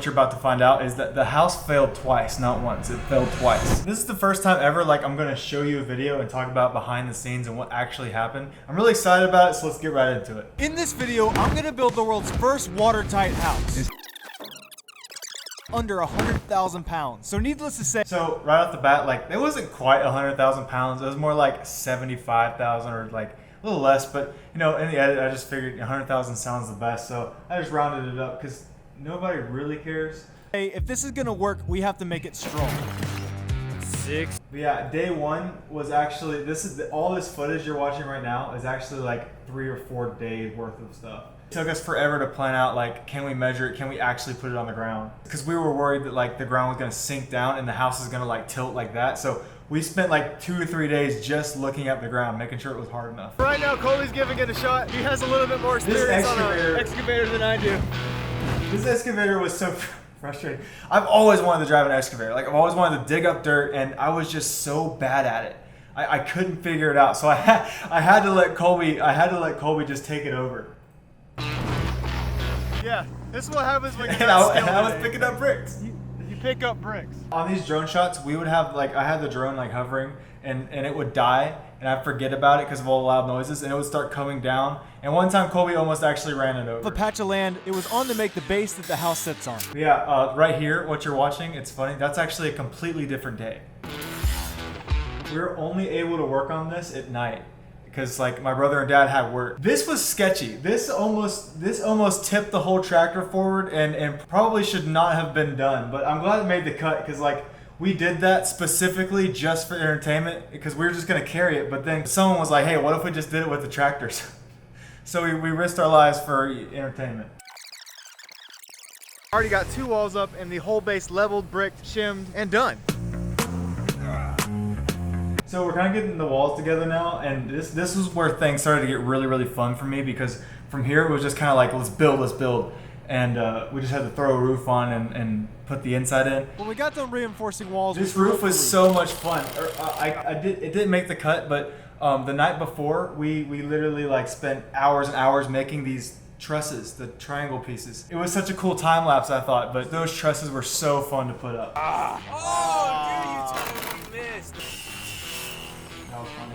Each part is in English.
what you're about to find out is that the house failed twice, not once. It failed twice. This is the first time ever like I'm gonna show you a video and talk about behind the scenes and what actually happened. I'm really excited about it, so let's get right into it. In this video, I'm gonna build the world's first watertight house. Under 100,000 pounds. So needless to say, so right off the bat, like it wasn't quite 100,000 pounds. It was more like 75,000 or like a little less, but you know, in the edit, I just figured 100,000 sounds the best. So I just rounded it up because nobody really cares. hey, if this is gonna work, we have to make it strong. But yeah, day one was actually, all this footage you're watching right now is actually like 3 or 4 days worth of stuff. It took us forever to plan out, like, can we measure it? Can we actually put it on the ground? Because we were worried that like the ground was gonna sink down and the house is gonna like tilt like that. So we spent like 2 or 3 days just looking at the ground, making sure it was hard enough. Right now, Colby's giving it a shot. He has a little bit more experience on an excavator than I do. This excavator was so frustrating. I've always wanted to drive an excavator. Like I've always wanted to dig up dirt, and I was just so bad at it. I couldn't figure it out. So I had to let Colby just take it over. Yeah, this is what happens when you And I was picking up bricks. You pick up bricks. On these drone shots, we would have like, I had the drone like hovering and it would die and I'd forget about it because of all the loud noises and it would start coming down. And one time Colby almost actually ran it over. The patch of land, it was on to make the base that the house sits on. Yeah, right here, what you're watching, it's funny, that's actually a completely different day. We were only able to work on this at night because like my brother and dad had work. This was sketchy. This almost tipped the whole tractor forward and probably should not have been done, but I'm glad it made the cut because like we did that specifically just for entertainment because we were just gonna carry it, but then someone was like, hey, what if we just did it with the tractors? So we risked our lives for entertainment. Already got 2 walls up and the whole base leveled, bricked, shimmed, and done. So we're kind of getting the walls together now, and this is where things started to get really, really fun for me because from here it was just kind of like, let's build. And we just had to throw a roof on and put the inside in. When we got done reinforcing walls, this roof was so much fun. It didn't make the cut, but the night before, we literally like spent hours and hours making these trusses, the triangle pieces. It was such a cool time lapse, I thought, but those trusses were so fun to put up. Oh, dude, you totally missed.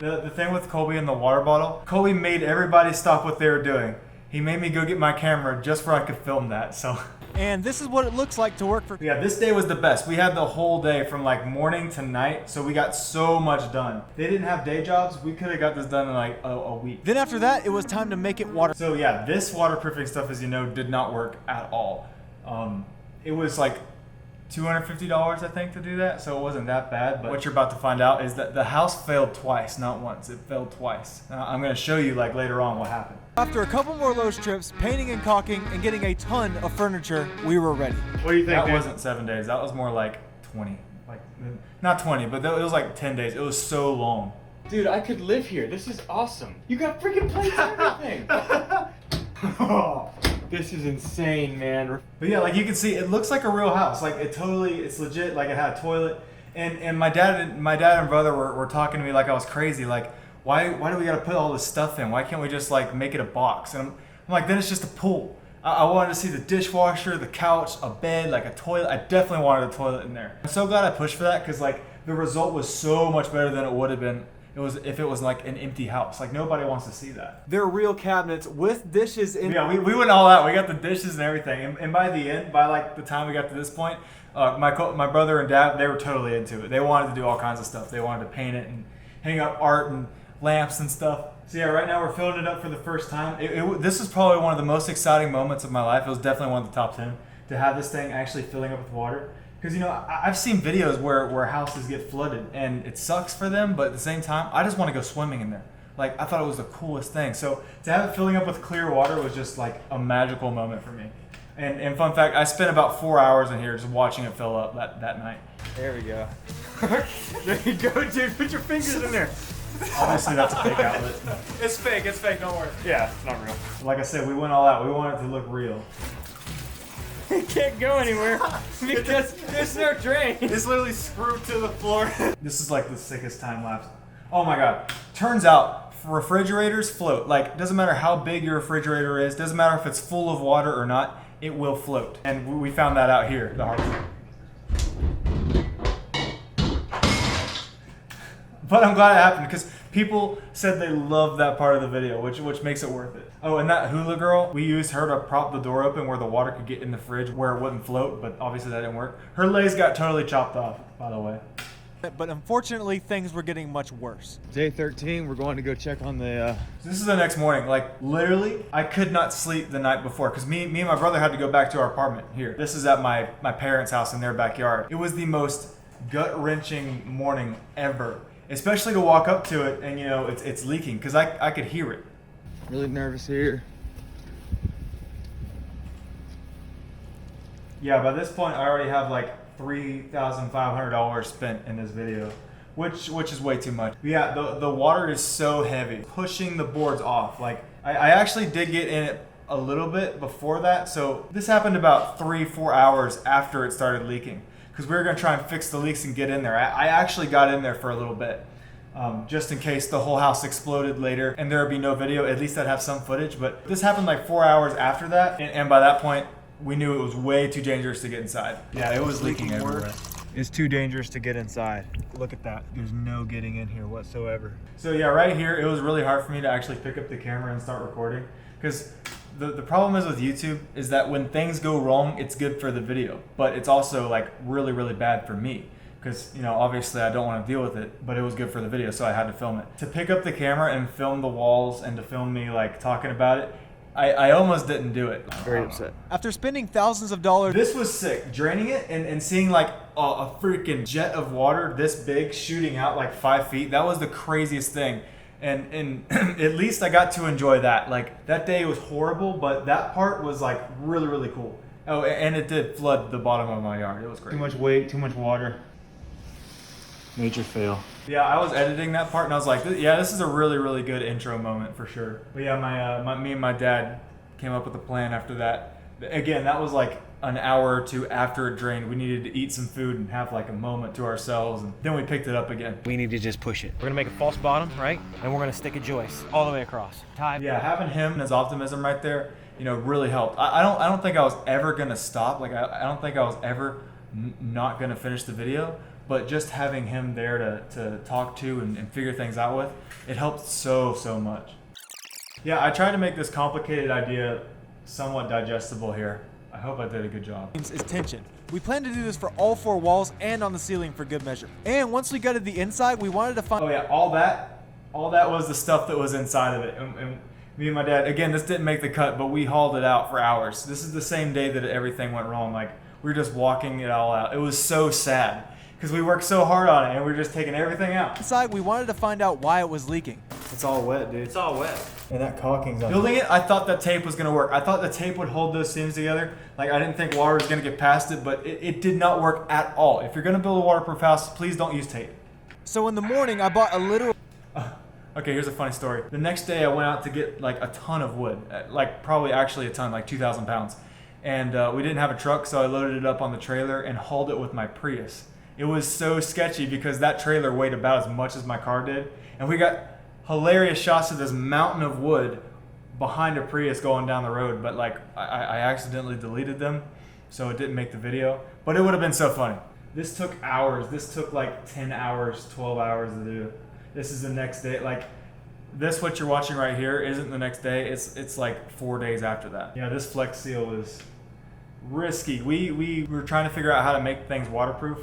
The thing with Colby and the water bottle, Colby made everybody stop what they were doing. He made me go get my camera just where I could film that, so. And this is what it looks like to work for. Yeah, this day was the best. We had the whole day from like morning to night, so we got so much done. They didn't have day jobs. We could have got this done in like a week. Then after that, it was time to make it water. So yeah, this waterproofing stuff, as you know, did not work at all. It was like $250, I think, to do that, so it wasn't that bad. But what you're about to find out is that the house failed twice, not once. It failed twice. I'm gonna show you like later on what happened. After a couple more low strips, painting and caulking, and getting a ton of furniture, we were ready. What do you think? That wasn't 7 days. That was more like 20. Like, not 20, but it was like 10 days. It was so long. Dude, I could live here. This is awesome. You got freaking plates and everything. This is insane, man. But yeah, like you can see, it looks like a real house. Like it's legit. Like it had a toilet. And my dad and brother were talking to me like I was crazy. Like, why do we gotta put all this stuff in? Why can't we just like make it a box? And I'm like, then it's just a pool. I wanted to see the dishwasher, the couch, a bed, like a toilet. I definitely wanted a toilet in there. I'm so glad I pushed for that because like the result was so much better than it would have been if it was like an empty house. Like nobody wants to see that. They're real cabinets with dishes in. Yeah, we went all out. We got the dishes and everything. And by the end, by like the time we got to this point, my brother and dad, they were totally into it. They wanted to do all kinds of stuff. They wanted to paint it and hang up art and lamps and stuff. So yeah, right now we're filling it up for the first time. This is probably one of the most exciting moments of my life. It was definitely one of the top 10 to have this thing actually filling up with water. Because you know, I've seen videos where houses get flooded and it sucks for them, but at the same time, I just want to go swimming in there. Like I thought it was the coolest thing. So to have it filling up with clear water was just like a magical moment for me. And fun fact, I spent about 4 hours in here just watching it fill up that night. There we go. There you go, dude. Put your fingers in there. Obviously that's a fake outlet. It's fake, don't worry. Yeah, it's not real. Like I said, we went all out. We wanted it to look real. It can't go anywhere because there's no drain. It's literally screwed to the floor. This is like the sickest time lapse. Oh my god. Turns out refrigerators float. Like, doesn't matter how big your refrigerator is, doesn't matter if it's full of water or not, it will float. And we found that out here, the hard way. But I'm glad it happened because people said they loved that part of the video, which makes it worth it. Oh, and that hula girl, we used her to prop the door open where the water could get in the fridge where it wouldn't float, but obviously that didn't work. Her legs got totally chopped off, by the way. But unfortunately, things were getting much worse. Day 13, we're going to go check on the. So this is the next morning. Like literally, I could not sleep the night before because me and my brother had to go back to our apartment here. This is at my parents' house in their backyard. It was the most gut-wrenching morning ever, especially to walk up to it and it's leaking because I could hear it. Really nervous here. Yeah, by this point, I already have like $3,500 spent in this video, which is way too much. But yeah, the water is so heavy, pushing the boards off. Like I actually did get in it a little bit before that, so this happened about 3-4 hours after it started leaking because we were gonna try and fix the leaks and get in there. I actually got in there for a little bit. Just in case the whole house exploded later and there would be no video, at least I'd have some footage. But this happened like 4 hours after that, and by that point, we knew it was way too dangerous to get inside. Yeah, it was leaking everywhere. It's too dangerous to get inside. Look at that. There's no getting in here whatsoever. So yeah, right here, it was really hard for me to actually pick up the camera and start recording because the problem is with YouTube is that when things go wrong, it's good for the video, but it's also like really, really bad for me. Because, obviously I don't want to deal with it, but it was good for the video, so I had to film it. To pick up the camera and film the walls and to film me like talking about it, I almost didn't do it. Very upset. After spending thousands of dollars, This was sick. Draining it and seeing like a freaking jet of water this big shooting out like 5 feet, that was the craziest thing. And at least I got to enjoy that. Like that day was horrible, but that part was like really, really cool. Oh, and it did flood the bottom of my yard. It was great. too much weight, too much water. Major fail. Yeah, I was editing that part and I was like, yeah, this is a really, really good intro moment for sure. But yeah, me and my dad came up with a plan after that. Again, that was like an hour or two after it drained. We needed to eat some food and have like a moment to ourselves, and then we picked it up again. We need to just push it. We're gonna make a false bottom, right? And we're gonna stick a joist all the way across. Tie. Yeah, having him and his optimism right there, really helped. I don't think I was ever gonna stop. Like I don't think I was ever not gonna finish the video. But just having him there to talk to and figure things out with, it helped so much. Yeah, I tried to make this complicated idea somewhat digestible here. I hope I did a good job. Is tension. We planned to do this for all 4 walls and on the ceiling for good measure. And once we gutted the inside, we wanted to find. Oh yeah, all that was the stuff that was inside of it. And me and my dad, again, this didn't make the cut, but we hauled it out for hours. This is the same day that everything went wrong. Like we were just walking it all out. It was so sad. Because we worked so hard on it and we were just taking everything out. Inside, we wanted to find out why it was leaking. It's all wet, dude. It's all wet. And that caulking's on. Building it, I thought that tape was going to work. I thought the tape would hold those seams together. Like, I didn't think water was going to get past it, but it did not work at all. If you're going to build a waterproof house, please don't use tape. So in the morning, I bought a literal. Okay, here's a funny story. The next day, I went out to get like a ton of wood. Like, probably actually a ton, like 2,000 pounds. And we didn't have a truck, so I loaded it up on the trailer and hauled it with my Prius. It was so sketchy because that trailer weighed about as much as my car did. And we got hilarious shots of this mountain of wood behind a Prius going down the road. But like I accidentally deleted them, so it didn't make the video. But it would have been so funny. This took hours. This took like 10 hours, 12 hours to do. This is the next day. Like this, what you're watching right here isn't the next day. It's like 4 days after that. Yeah, this Flex Seal is risky. We were trying to figure out how to make things waterproof.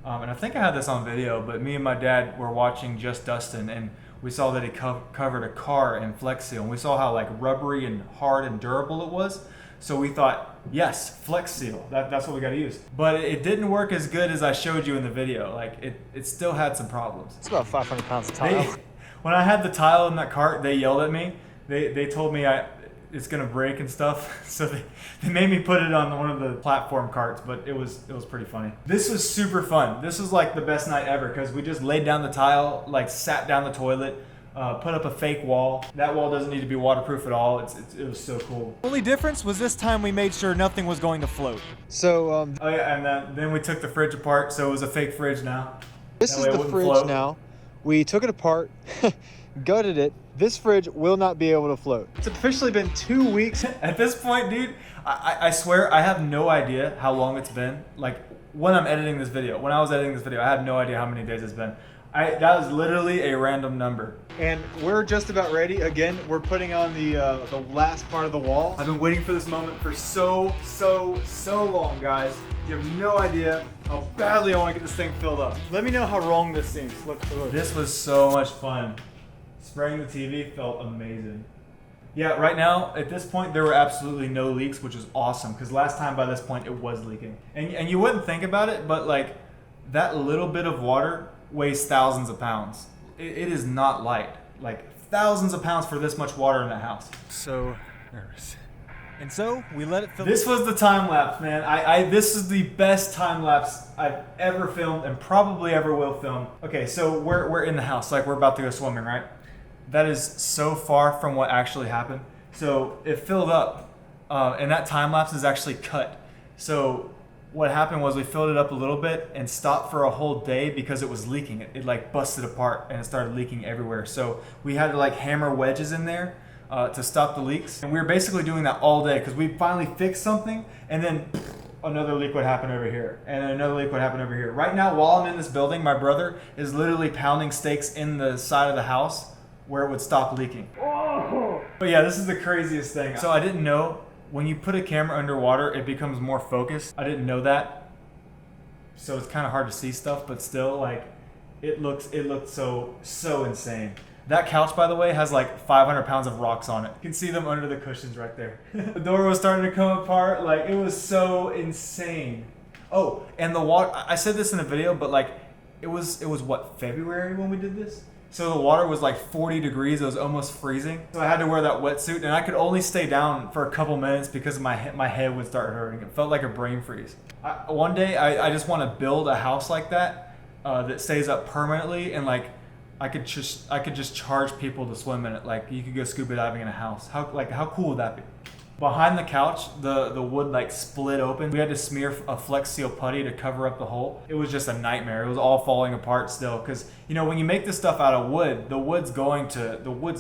And I think I had this on video, but me and my dad were watching Just Dustin, and we saw that he covered a car in Flex Seal, and we saw how like rubbery and hard and durable it was. So we thought, yes, Flex Seal, that's what we got to use. But it didn't work as good as I showed you in the video. Like it still had some problems. It's about 500 pounds of tile. When I had the tile in that cart, they yelled at me. They told me it's gonna break and stuff, so they made me put it on one of the platform carts, but it was pretty funny. This was super fun. This was like the best night ever because we just laid down the tile, like sat down the toilet, put up a fake wall. That wall doesn't need to be waterproof at all. It was so cool. The only difference was this time we made sure nothing was going to float. So Oh yeah, and then we took the fridge apart, so it was a fake fridge now. this That is way it the wouldn't fridge float. now. We took it apart, gutted it. This fridge will not be able to float. It's officially been 2 weeks. At this point, dude, I swear I have no idea how long it's been. Like when I'm editing this video, when I was editing this video, I had no idea how many days it's been. That was literally a random number. And we're just about ready. Again, we're putting on the last part of the wall. I've been waiting for this moment for so long, guys. You have no idea how badly I want to get this thing filled up. Let me know how wrong this seems. Look. This was so much fun. Spraying the TV felt amazing. Yeah, right now, at this point, there were absolutely no leaks, which is awesome, because last time by this point, it was leaking. And you wouldn't think about it, but like, that little bit of water weighs thousands of pounds. It is not light. Like, thousands of pounds for this much water in that house. So nervous. And so, we let it fill. This was the time lapse, man. This is the best time lapse I've ever filmed and probably ever will film. Okay, so we're in the house, like we're about to go swimming, right? That is so far from what actually happened. So it filled up, and that time lapse is actually cut. So what happened was we filled it up a little bit and stopped for a whole day because it was leaking. It like busted apart and it started leaking everywhere. So we had to like hammer wedges in there to stop the leaks. And we were basically doing that all day because we finally fixed something, and then another leak would happen over here, and then another leak would happen over here. Right now, while I'm in this building, my brother is literally pounding stakes in the side of the house where it would stop leaking. Oh. But yeah, this is the craziest thing. So I didn't know, when you put a camera underwater, it becomes more focused. I didn't know that. So it's kind of hard to see stuff, but still, like, it looked so insane. That couch, by the way, has like 500 pounds of rocks on it. You can see them under the cushions right there. The door was starting to come apart. Like, it was so insane. Oh, and the water, I said this in a video, but like, it was what, February when we did this? So the water was like 40 degrees. It was almost freezing. So I had to wear that wetsuit, and I could only stay down for a couple minutes because my head would start hurting. It felt like a brain freeze. One day, I just want to build a house like that that stays up permanently, and like I could just charge people to swim in it. Like, you could go scuba diving in a house. How cool would that be? Behind the couch, the wood like split open. We had to smear a Flex Seal putty to cover up the hole. It was just a nightmare. It was all falling apart still, because you know, when you make this stuff out of wood, the wood's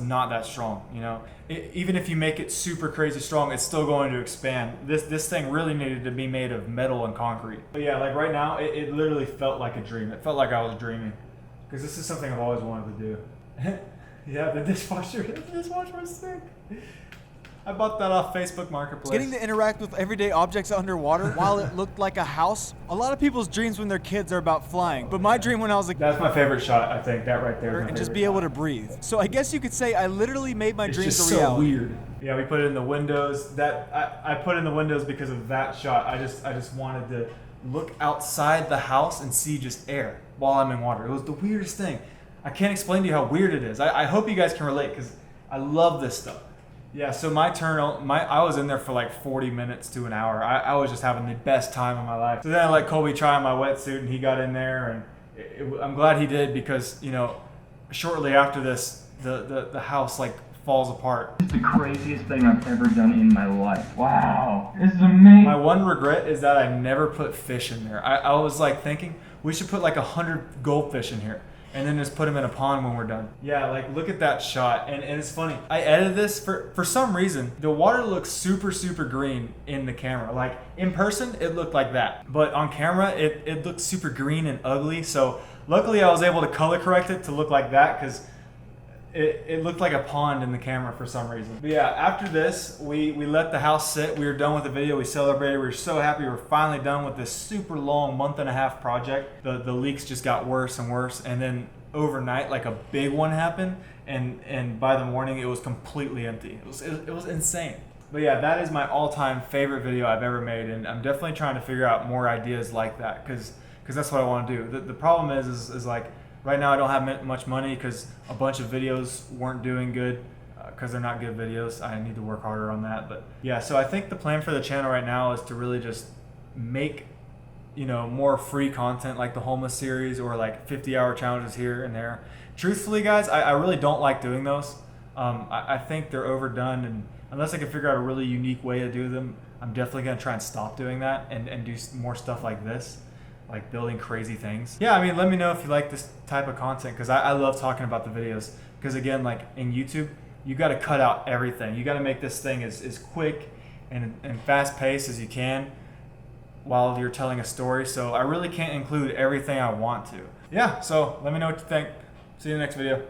not that strong. You know, even if you make it super crazy strong, it's still going to expand. This thing really needed to be made of metal and concrete. But yeah, like right now, it literally felt like a dream. It felt like I was dreaming, because this is something I've always wanted to do. Yeah, the dishwasher was sick. I bought that off Facebook Marketplace. Getting to interact with everyday objects underwater while it looked like a house. A lot of people's dreams when they're kids are about flying, but my dream when I was a kid, that's my favorite shot, I think. That right there. and just be able to breathe. So I guess you could say I literally made my dreams just a reality. So weird. Yeah, we put it in the windows. I put it in the windows because of that shot. I just wanted to look outside the house and see just air while I'm in water. It was the weirdest thing. I can't explain to you how weird it is. I hope you guys can relate, because I love this stuff. Yeah, so I was in there for like 40 minutes to an hour. I was just having the best time of my life. So then I let Colby try on my wetsuit, and he got in there, and I'm glad he did, because, you know, shortly after this, the house like falls apart. It's the craziest thing I've ever done in my life. Wow, this is amazing. My one regret is that I never put fish in there. I was like thinking we should put like 100 goldfish in here, and then just put them in a pond when we're done. Yeah, like look at that shot. And it's funny. I edited this for some reason. The water looks super green in the camera. Like in person, it looked like that. But on camera, it looked super green and ugly. So luckily I was able to color correct it to look like that, because it looked like a pond in the camera for some reason. But yeah, after this, we let the house sit. We were done with the video. We celebrated. We were so happy. We were finally done with this super long month-and-a-half project. The leaks just got worse and worse. And then overnight, like a big one happened. And by the morning, it was completely empty. It was insane. But yeah, that is my all-time favorite video I've ever made. And I'm definitely trying to figure out more ideas like that, because that's what I want to do. The problem is like, right now I don't have much money because a bunch of videos weren't doing good, because they're not good videos. I need to work harder on that. But yeah, so I think the plan for the channel right now is to really just make, you know, more free content, like the homeless series or like 50-hour challenges here and there. Truthfully, guys, I really don't like doing those. I think they're overdone, and unless I can figure out a really unique way to do them, I'm definitely going to try and stop doing that and do more stuff like this. like building crazy things. Yeah, I mean, let me know if you like this type of content, because I love talking about the videos. Because again, like in YouTube, you got to cut out everything. You got to make this thing as quick and fast paced as you can while you're telling a story. So I really can't include everything I want to. Yeah, so let me know what you think. See you in the next video.